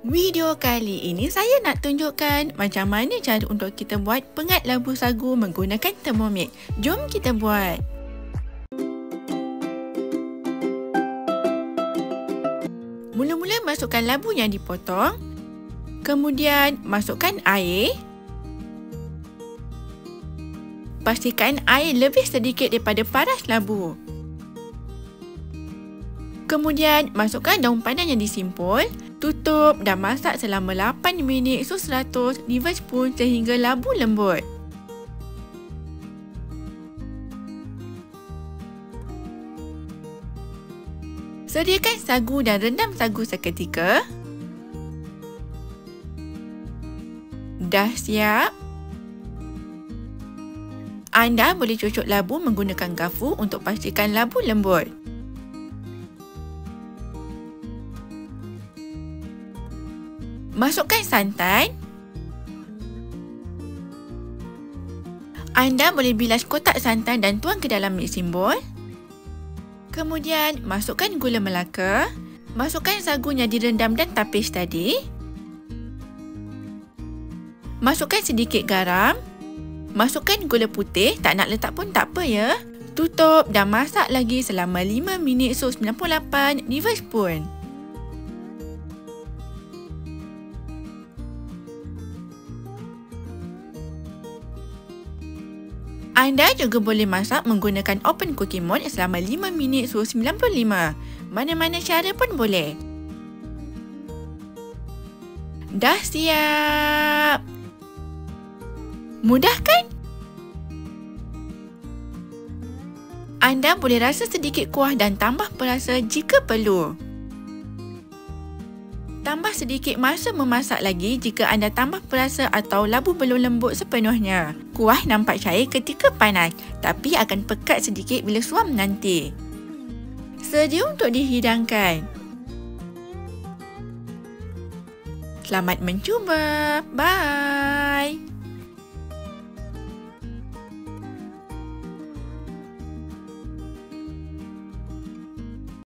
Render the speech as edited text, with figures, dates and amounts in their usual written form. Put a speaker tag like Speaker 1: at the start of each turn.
Speaker 1: Video kali ini saya nak tunjukkan macam mana cara untuk kita buat pengat labu sagu menggunakan Thermomix. Jom kita buat. Mula-mula masukkan labu yang dipotong. Kemudian masukkan air. Pastikan air lebih sedikit daripada paras labu. Kemudian masukkan daun pandan yang disimpul, tutup dan masak selama 8 minit suhu 100 reverse spoon sehingga labu lembut. Sediakan sagu dan rendam sagu seketika. Dah siap. Anda boleh cucuk labu menggunakan garpu untuk pastikan labu lembut. Masukkan santan. Anda boleh bilas kotak santan dan tuang ke dalam mixing bowl. Kemudian masukkan gula melaka. Masukkan sagu yang direndam dan tapis tadi. Masukkan sedikit garam. Masukkan gula putih, tak nak letak pun tak apa ya. Tutup dan masak lagi selama 5 minit suhu 98 reverse spoon. Anda juga boleh masak menggunakan open cooking mode selama 5 minit suhu 95. Mana-mana cara pun boleh. Dah siap. Mudah kan? Anda boleh rasa sedikit kuah dan tambah perasa jika perlu. Tambah sedikit masa memasak lagi jika anda tambah perasa atau labu belum lembut sepenuhnya. Kuah nampak cair ketika panas, tapi akan pekat sedikit bila suam nanti. Sedia untuk dihidangkan. Selamat mencuba. Bye.